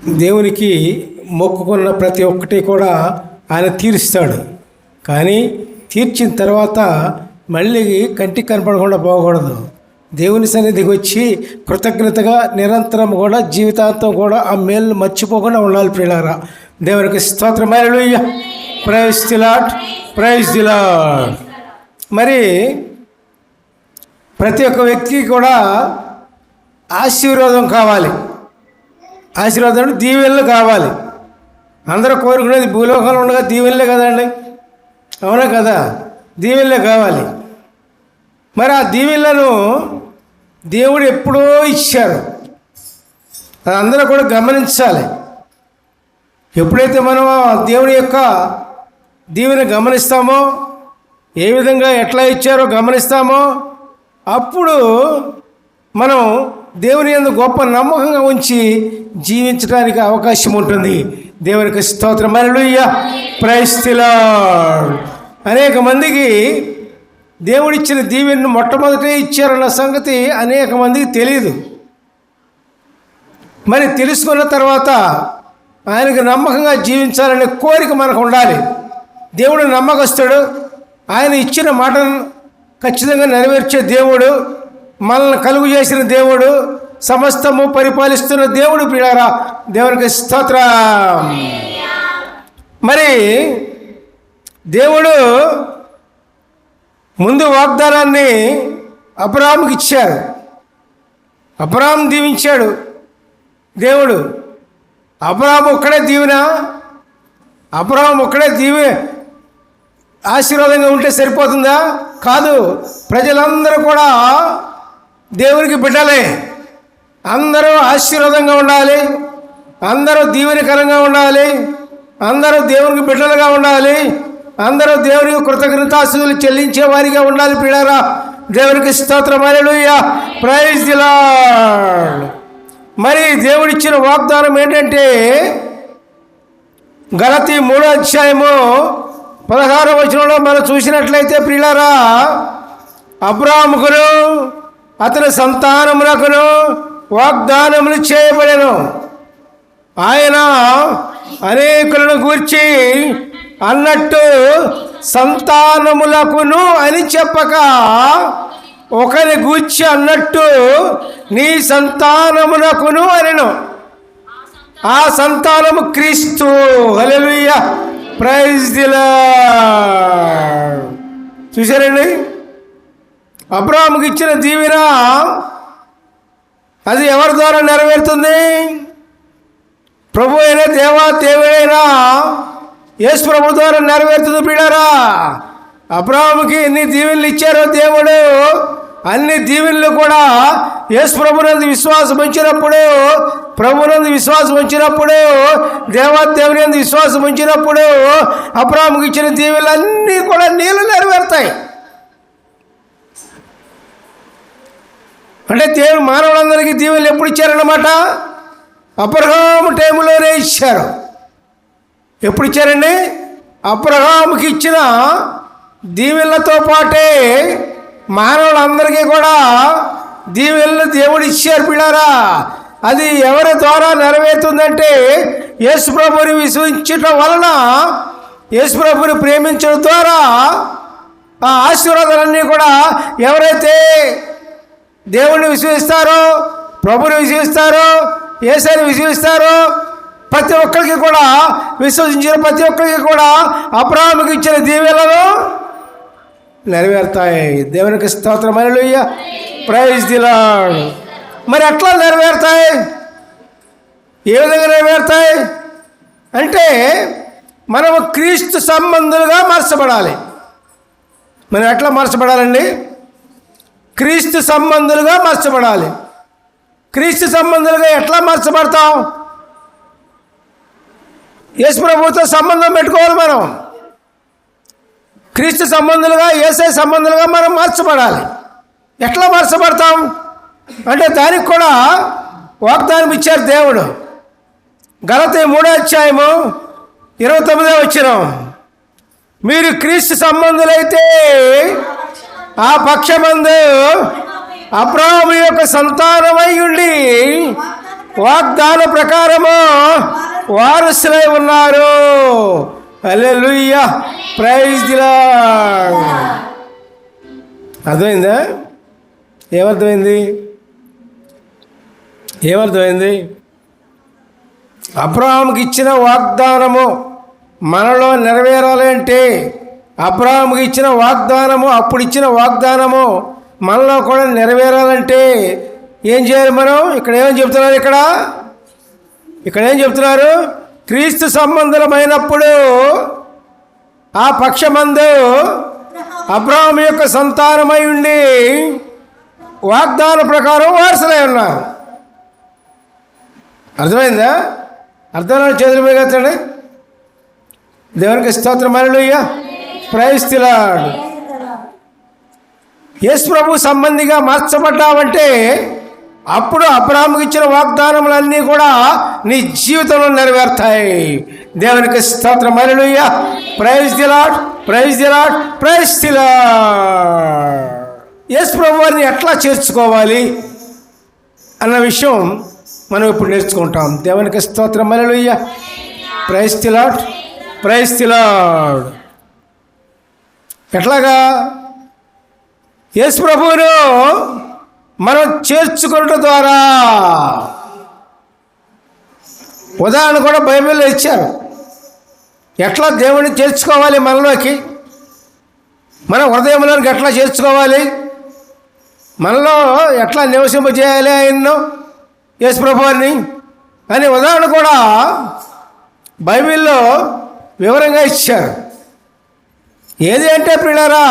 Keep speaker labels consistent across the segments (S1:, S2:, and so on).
S1: దేవునికి మొక్కుకున్న ప్రతి ఒక్కటి కూడా ఆయన తీరుస్తాడు. కానీ తీర్చిన తర్వాత మళ్ళీ కంటికి కనపడకుండా పోకూడదు. దేవుని సన్నిధికి వచ్చి కృతజ్ఞతగా నిరంతరం కూడా జీవితాంతం కూడా ఆ మేలు మర్చిపోకుండా ఉండాలి. ప్రియులారా, దేవునికి స్తోత్రం. Hallelujah, praise the Lord, praise the Lord. మరి ప్రతి ఒక్క వ్యక్తికి కూడా ఆశీర్వాదం కావాలి. ఆశీర్వాదం దీవెనలు కావాలి. అందరూ కోరుకునేది భూలోకంలో ఉండగా దీవెనలే కదండి, అవునా కదా? దీవెనలే కావాలి. మరి ఆ దీవెనలను దేవుడు ఎప్పుడో ఇచ్చాడు. అది అందరూ కూడా గమనించాలి. ఎప్పుడైతే మనం దేవుని యొక్క దీవెన గమనిస్తామో, ఏ విధంగా ఎట్లా ఇచ్చారో గమనిస్తామో, అప్పుడు మనం దేవుని యందు గొప్ప నమ్మకంగా ఉంచి జీవించడానికి అవకాశం ఉంటుంది. దేవునికి స్తోత్రం. Hallelujah, praise the lord. అనేక మందికి దేవుడిచ్చిన దీవెనను మొట్టమొదటే ఇచ్చారన్న సంగతి అనేక మందికి తెలియదు. మరి తెలుసుకున్న తర్వాత ఆయనకు నమ్మకంగా జీవించాలనే కోరిక మనకు ఉండాలి. దేవుడు నమ్మకస్తుడు. ఆయన ఇచ్చిన మాటను ఖచ్చితంగా నెరవేర్చే దేవుడు, మనల్ని కలుగు చేసిన దేవుడు, సమస్తము పరిపాలిస్తున్న దేవుడు. ప్రియులారా, దేవునికి స్తోత్రం. మరి దేవుడు ముందు వాగ్దానాన్ని అబ్రాహాముకి ఇచ్చాడు. అబ్రాహాము దీవించాడు దేవుడు. అబ్రాహాము ఒక్కడే దీవెన, అబ్రాహాము ఒక్కడే ఆశీర్వాదంగా ఉంటే సరిపోతుందా? కాదు. ప్రజలందరూ కూడా దేవునికి బిడ్డలే. అందరూ ఆశీర్వాదంగా ఉండాలి, అందరూ దీవెనకరంగా ఉండాలి, అందరూ దేవునికి బిడ్డలుగా ఉండాలి, అందరూ దేవునికి కృతజ్ఞతాస్తుతులు చెల్లించే వారిగా ఉండాలి. ప్రియులారా, దేవునికి స్తోత్రం. Hallelujah, praise the Lord. మరి దేవుడిచ్చిన వాగ్దానం ఏంటంటే గలతీ 3వ అధ్యాయము 16వ వచనంలో మనం చూసినట్లయితే, ప్రియులారా, అబ్రాహాముకును అతని సంతానములకును వాగ్దానములు చేయబడెను. ఆయన అనేకులను గూర్చి అన్నట్టు సంతానములకును అని చెప్పక, ఒకరి గూర్చి అన్నట్టు నీ సంతానములకును అనెను. ఆ సంతానము క్రీస్తు. హల్లెలూయా, ప్రైజ్ ది లార్డ్. చూశారండి, అబ్రాహాముకి ఇచ్చిన దీవెన అది ఎవరి ద్వారా నెరవేరుతుంది? ప్రభు అయిన దేవుడైనా యేసు ప్రభు ద్వారా నెరవేరుతుంది. ప్రియులారా, అబ్రాహాముకి ఎన్ని దీవెనలు ఇచ్చారో దేవుడు, అన్ని దీవెనలు కూడా యేసు ప్రభునందు విశ్వాసం ఉంచినప్పుడు, ప్రభునందు విశ్వాసం ఉంచినప్పుడు, దేవుని యందు విశ్వాసం ఉంచినప్పుడు అబ్రాహాముకి ఇచ్చిన దీవెనలు అన్నీ కూడా నీళ్ళు నెరవేరుతాయి. అంటే దేవుడు మానవులందరికీ దీవెనలు ఎప్పుడు ఇచ్చారన్నమాట? అబ్రహాము టైంలోనే ఇచ్చారు. ఎప్పుడు ఇచ్చారండి? అబ్రహాముకి ఇచ్చిన దీవెనలతో పాటే మానవులందరికీ కూడా దీవెనలు దేవుడు ఇచ్చారు. పిల్లారా, అది ఎవరి ద్వారా నెరవేరుతుందంటే యేసు ప్రభుని విశ్వసించటం వలన, యేసు ప్రభుని ప్రేమించడం ద్వారా ఆ ఆశీర్వాదాలన్నీ కూడా ఎవరైతే దేవుణ్ణి విశ్వసిస్తారో, ప్రభుని విశ్వసిస్తారో, యేసుని విశ్వసిస్తారో, ప్రతి ఒక్కరికి కూడా, విశ్వసించిన ప్రతి ఒక్కరికి కూడా అబ్రాహాముకి ఇచ్చిన దీవెనలు నెరవేరుతాయి. దేవునికి స్తోత్రం. Hallelujah, praise the Lord. మరి ఎట్లా నెరవేరుతాయి? ఏ విధంగా నెరవేరుతాయి అంటే మనము క్రీస్తు సంబంధులుగా మార్చబడాలి. మనం ఎట్లా మార్చబడాలండి? క్రీస్తు సంబంధులుగా మార్చబడాలి. క్రీస్తు సంబంధులుగా ఎట్లా మార్చబడతాం? యేసు ప్రభుతో సంబంధం పెట్టుకోవాలి. మనం క్రీస్తు సంబంధులుగా, యేసే సంబంధులుగా మనం మార్చబడాలి. ఎట్లా మార్చబడతాం అంటే దానికి కూడా వాగ్దానం ఇచ్చారు దేవుడు. గలతీ 3వ అధ్యాయము 29వ వచనం, మీరు క్రీస్తు సంబంధులైతే ఆ పక్షమందు అబ్రాహాము యొక్క సంతానమై ఉండి వాగ్దాన ప్రకారము వారసులై ఉన్నారు. హల్లెలూయా, ప్రైజ్ ది లార్డ్. అర్థమైందా? ఏమర్థమైంది? అబ్రహాముకి ఇచ్చిన వాగ్దానము మనలో నెరవేరాలి అంటే, అబ్రహాముకి ఇచ్చిన వాగ్దానము, అప్పుడు ఇచ్చిన వాగ్దానము మనలో కూడా నెరవేరాలంటే ఏం చేయాలి మనం? ఇక్కడ ఏమని చెప్తున్నారు? ఇక్కడ ఏం చెప్తున్నారు? క్రీస్తు సంబంధమైనప్పుడు ఆ పక్షమందు అబ్రహాము యొక్క సంతానమై ఉండి వాగ్దాన ప్రకారం వారసులై ఉన్నారు. అర్థమైందా? అర్థమైన చేతుల మీద ఎత్తండి. దేవునికి స్తోత్రం. Hallelujah, praise the Lord. యేసు ప్రభు సంబంధిగా మార్చబడ్డావంటే అప్పుడు అబ్రహాముకి ఇచ్చిన వాగ్దానములన్నీ కూడా నీ జీవితంలో నెరవేరుతాయి. దేవునికి స్తోత్రం. Hallelujah, praise the Lord, praise the Lord, praise the Lord. యేసు ప్రభు వారిని ఎట్లా చేర్చుకోవాలి అన్న విషయం మనం ఇప్పుడు నేర్చుకుంటాం. దేవునికి స్తోత్రం. Hallelujah, praise the Lord, praise the Lord. ఎట్లాగా? యేసు ప్రభువును మనం చేర్చుకోవడం ద్వారా ఉదాహరణ కూడా బైబిల్లో ఇచ్చారు. ఎట్లా దేవుడిని చేర్చుకోవాలి మనలోకి, మన హృదయంలోకి ఎట్లా చేర్చుకోవాలి, మనలో ఎట్లా నివసింపజేయాలి ఆయన్ను, యేసు ప్రభువారిని అనే ఉదాహరణ కూడా బైబిల్లో వివరంగా ఇచ్చారు. ఏది అంటే ప్రియులారా,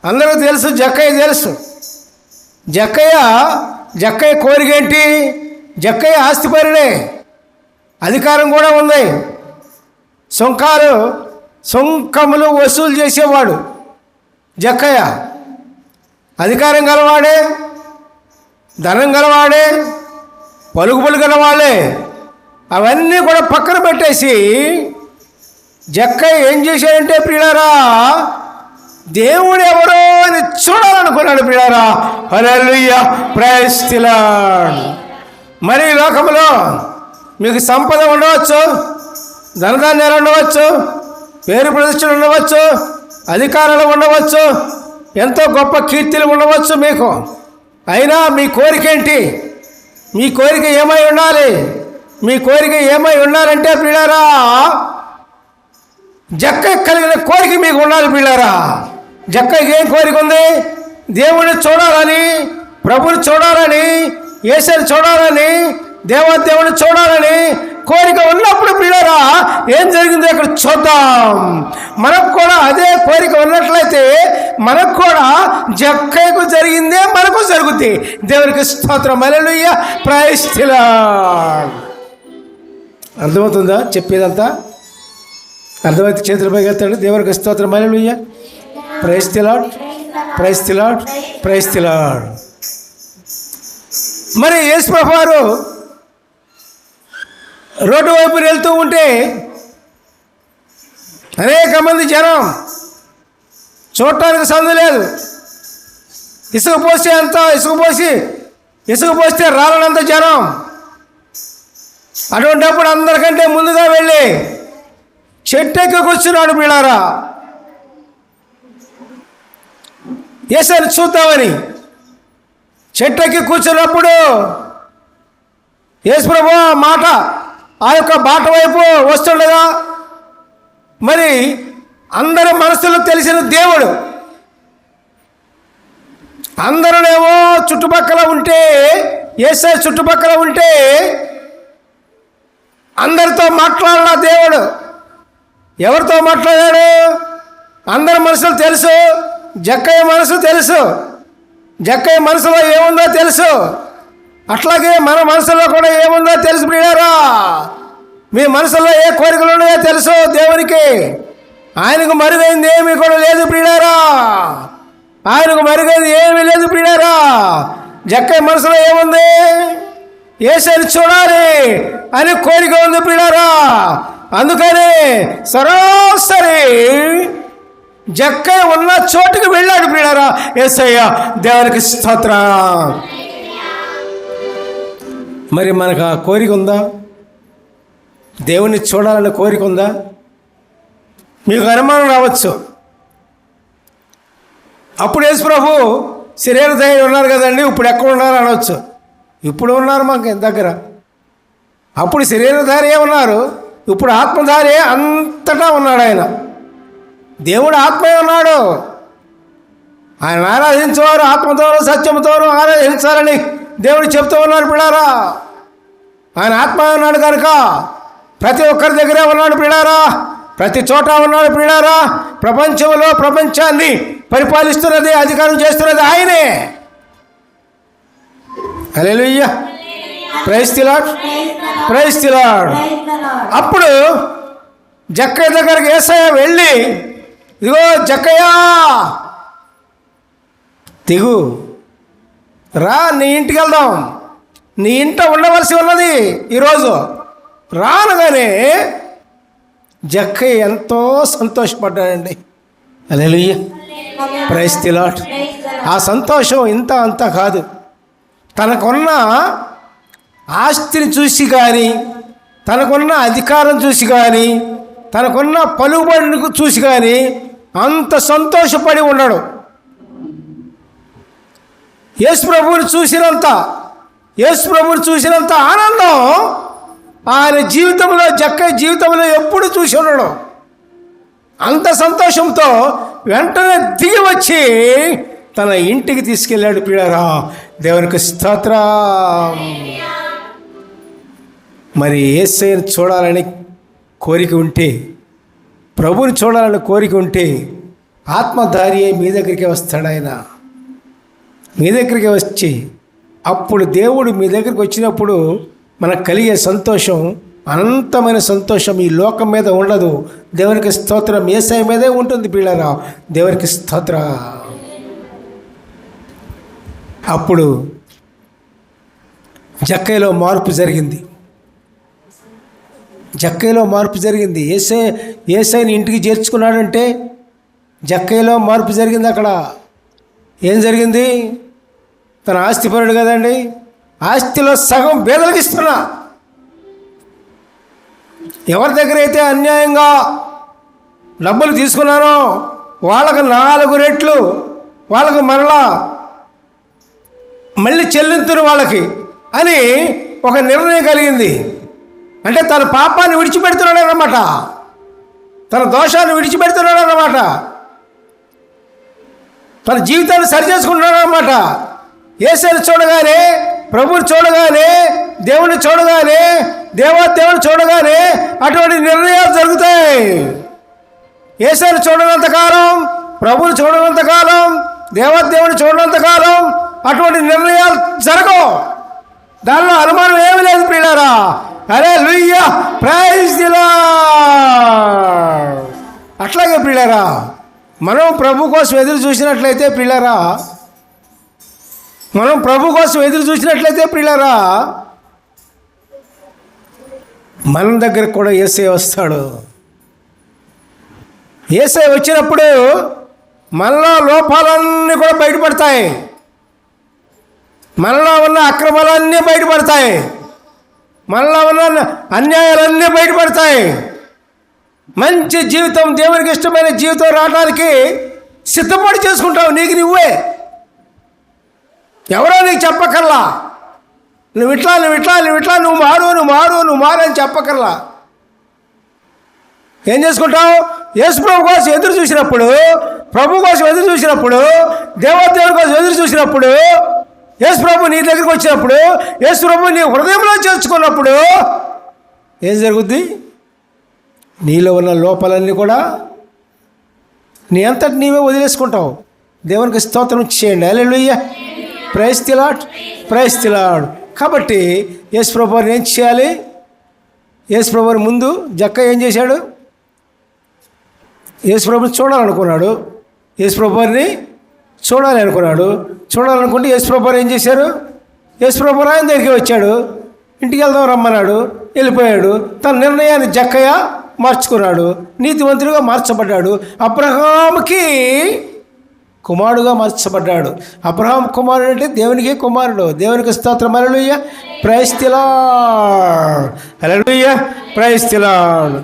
S1: అందరూ తెలుసు, జక్కయ్య తెలుసు. జక్కయ్య కోరిక ఏంటి? జక్కయ్య ఆస్తిపరుడే, అధికారం కూడా ఉంది. సుంకములు వసూలు చేసేవాడు జక్కయ్య. అధికారం గలవాడే, ధనం గలవాడే, పలుకుబడి గలవాడే. అవన్నీ కూడా పక్కన పెట్టేసి జక్కయ్య ఏం చేశాడంటే ప్రియులారా, దేవుడు ఎవరో అని చూడాలనుకున్నాడు ప్రియులారా. హల్లెలూయా, ప్రైజ్ ది లార్డ్. మరి ఈ లోకంలో మీకు సంపద ఉండవచ్చు, ధనధాన్యాలు ఉండవచ్చు, పేరు ప్రతిష్టలు ఉండవచ్చు, అధికారాలు ఉండవచ్చు, ఎంతో గొప్ప కీర్తులు ఉండవచ్చు మీకు. అయినా మీ కోరిక ఏంటి? మీ కోరిక ఏమై ఉండాలి? మీ కోరిక ఏమై ఉండాలంటే ప్రియులారా, జక్కయ్య కలిగిన కోరిక మీకు ఉండాలి ప్రియులారా. జక్కయ్యకి ఏం కోరిక ఉంది? దేవుడిని చూడాలని, ప్రభుని చూడాలని, యేసుని చూడాలని, దేవదేవుని చూడాలని కోరిక ఉన్నప్పుడు ప్రియులారా ఏం జరిగిందో ఇక్కడ చూద్దాం. మనకు కూడా అదే కోరిక ఉన్నట్లయితే మనకు కూడా జక్కయ్యకు జరిగిందే మనకు జరుగుద్ది. దేవునికి స్తోత్రం. Hallelujah, praise the Lord. అర్థమవుతుందా చెప్పేదంతా? అర్థమైతే చేతులపై ఎత్తండి. దేవునికి స్తోత్రం. Hallelujah, praise the Lord, praise the Lord, praise the Lord. మరి యేసు ప్రభువు వారు రోడ్డు వైపు వెళ్తూ ఉంటే అనేక మంది జనం, చూడటానికి సందు లేదు. ఇసుక పోస్తే రాలనంత జనం. అటువంటిప్పుడు అందరికంటే ముందుగా వెళ్ళి చెట్టెక్కి కూర్చున్నాడు పిల్లారా, యేసుని చూద్దామని. చెట్టెక్కి కూర్చున్నప్పుడు యేసు ప్రభువు మాట ఆ యొక్క బాట వైపు వస్తుండగా, మరి అందరి మనసులో తెలిసిన దేవుడు, అందరూనేమో చుట్టుపక్కల ఉంటే, యేసు చుట్టుపక్కల ఉంటే అందరితో మాట్లాడిన దేవుడు ఎవరితో మాట్లాడాడు? అందరి మనసులు తెలుసు, జక్కయ్య మనసు తెలుసు, జక్కయ్య మనసులో ఏముందో తెలుసు. అట్లాగే మన మనసులో కూడా ఏముందో తెలుసు ప్రియులారా. మీ మనసులో ఏ కోరికలు ఉన్నాయో తెలుసు దేవునికి. ఆయనకు మరుగైంది ఏమీ కూడా లేదు ప్రియులారా. ఆయనకు మరుగైంది ఏమీ లేదు ప్రియులారా. జక్కయ్య మనసులో ఏముంది? యేసుని చూడాలి అని కోరిక ఉంది ప్రియులారా. అందుకని సరాసరి జక్కయ్య ఉన్న చోటుకు వెళ్ళాడు ప్రియులారా యేసయ్య. దేవునికి స్తోత్రం. మరి మనకు ఆ కోరిక ఉందా? దేవుణ్ణి చూడాలనే కోరిక ఉందా? మీకు అనుమానం రావచ్చు, అప్పుడు యేసు ప్రభు శరీరధారి ఉన్నారు కదండి, ఇప్పుడు ఎక్కడ ఉన్నారు అనవచ్చు. ఇప్పుడు ఉన్నారు మాకు దగ్గర. అప్పుడు శరీరధారియే ఉన్నారు, ఇప్పుడు ఆత్మధారే అంతటా ఉన్నాడు. ఆయన దేవుడు ఆత్మే ఉన్నాడు. ఆయన ఆరాధించేవారు ఆత్మతోనూ సత్యంతోనూ ఆరాధించాలని దేవుడు చెప్తూ ఉన్నారు పిల్లారా. ఆయన ఆత్మ ఉన్నాడు కనుక ప్రతి ఒక్కరి దగ్గరే ఉన్నాడు పిల్లారా, ప్రతి చోట ఉన్నాడు పిల్లారా. ప్రపంచంలో ప్రపంచాన్ని పరిపాలిస్తున్నది, అధికారం చేస్తున్నది ఆయనే. Hallelujah, praise the Lord, praise the Lord. అప్పుడు జక్కయ్య దగ్గరికి యేసయ్య వెళ్ళి, ఇదిగో జక్కయ్య దిగు రా, నీ ఇంటికి వెళ్దాం, నీ ఇంట ఉండవలసి ఉన్నది ఈరోజు రానగానే జక్కయ్య ఎంతో సంతోషపడ్డాడండి. హల్లెలూయా, ప్రైజ్ ది లార్డ్. ఆ సంతోషం ఇంత అంత కాదు, తనకున్న ఆస్తిని చూసి కానీ, తనకున్న అధికారం చూసి కానీ, తనకున్న పలుకుబడిని చూసి కానీ అంత సంతోషపడి ఉన్నాడు. యేసు ప్రభువుని చూసినంత ఆనందం ఆయన జీవితంలో, జక్కయ్య జీవితంలో ఎప్పుడు చూసి ఉన్నాడు. అంత సంతోషంతో వెంటనే దిగి వచ్చి తన ఇంటికి తీసుకెళ్ళాడు పిల్లరా. దేవునికి స్తోత్రం. మరి యేసయ్యను చూడాలని కోరిక ఉంటే, ప్రభువుని చూడాలని కోరిక ఉంటే ఆత్మధారి మీ దగ్గరికి వస్తాడు. ఆయన మీ దగ్గరికి వచ్చి, అప్పుడు దేవుడు మీ దగ్గరికి వచ్చినప్పుడు మనకు కలిగే సంతోషం అనంతమైన సంతోషం ఈ లోకం మీద ఉండదు. దేవునికి స్తోత్రం. యేసయ్య మీదే ఉంటుంది పిల్లరా. దేవునికి స్తోత్రం. అప్పుడు జక్కయ్యలో మార్పు జరిగింది. యేసయ్యని ఇంటికి చేర్చుకున్నాడంటే జక్కయ్యలో మార్పు జరిగింది. అక్కడ ఏం జరిగింది? తన ఆస్తిపరుడు కదండి, ఆస్తిలో సగం పేదలకు ఇస్తున్నా. ఎవరి దగ్గర అయితే అన్యాయంగా డబ్బులు తీసుకున్నానో వాళ్ళకు 4 రెట్లు వాళ్ళకు మళ్ళీ చెల్లింతురు వాళ్ళకి అని ఒక నిర్ణయం కలిగింది. అంటే తన పాపాన్ని విడిచిపెడుతున్నాడు అన్నమాట, తన దోషాన్ని విడిచిపెడుతున్నాడు అన్నమాట, తన జీవితాన్ని సరిచేసుకుంటున్నాడు అన్నమాట. యేసయ్యను చూడగానే, ప్రభువుని చూడగానే, దేవుని చూడగానే, దేవుని చూడగానే అటువంటి నిర్ణయాలు జరుగుతాయి. యేసయ్యను చూడనంతకాలం, ప్రభువుని చూడనంతకాలం, దేవుని చూడనంతకాలం అటువంటి నిర్ణయాలు జరగవు. దానిలో అనుమానం ఏమీ లేదు ప్రియులారా. హల్లెలూయా, ప్రైజ్ ది లార్డ్. అట్లాగే ప్రియులారా, మనం ప్రభు కోసం ఎదురు చూసినట్లయితే ప్రియులారా, మన దగ్గర కూడా యేసయ్య వస్తాడు. యేసయ్య వచ్చినప్పుడు మనలో లోపాలన్నీ కూడా బయటపడతాయి, మనలో ఉన్న అక్రమాలన్నీ బయటపడతాయి, మనలో ఉన్న అన్యాయాలన్నీ బయటపడతాయి. మంచి జీవితం, దేవునికి ఇష్టమైన జీవితం రావడానికి సిద్ధపడి చేసుకుంటావు. నీకు నువ్వే, ఎవరో నీకు చెప్పకల్లా. నువ్వు ఇట్లా నువ్వు మారు అని చెప్పకల్లా. ఏం చేసుకుంటావు? యేసు ప్రభు కోసం ఎదురు చూసినప్పుడు, ప్రభు కోసం ఎదురు చూసినప్పుడు, దేవుని కోసం ఎదురు చూసినప్పుడు, యేసు ప్రభు నీ దగ్గరికి వచ్చినప్పుడు, యేసు ప్రభు నీ హృదయంలో చేర్చుకున్నప్పుడు ఏం జరుగుద్ది? నీలో ఉన్న లోపాలన్నీ కూడా నీ అంతటి నీవే వదిలేసుకుంటావు. దేవునికి స్తోత్రం చేయండి. Hallelujah, praise the Lord, praise the Lord. కాబట్టి యేసు ప్రభువుని ఏం చేయాలి? యేసు ప్రభువుని ముందు జక్కయ్య ఏం చేశాడు? యేసు ప్రభువుని చూడాలనుకున్నాడు. యేసు ప్రభువుని చూడాలనుకుంటే యేసు ప్రభువు ఏం చేశారు? యేసు ప్రభువు ఆయన దగ్గరికి వచ్చాడు, ఇంటికి వెళ్దాం రమ్మన్నాడు, వెళ్ళిపోయాడు. తన నిర్ణయాన్ని జక్కయ్య మార్చుకున్నాడు, నీతివంతుడిగా మార్చబడ్డాడు. అబ్రహాముకి కుమారుడుగా మార్చబడ్డాడు. అబ్రహాం కుమారుడు అంటే దేవునికి కుమారుడు. దేవునికి స్తోత్రం. Hallelujah, praise the Lord. Hallelujah, praise the lord.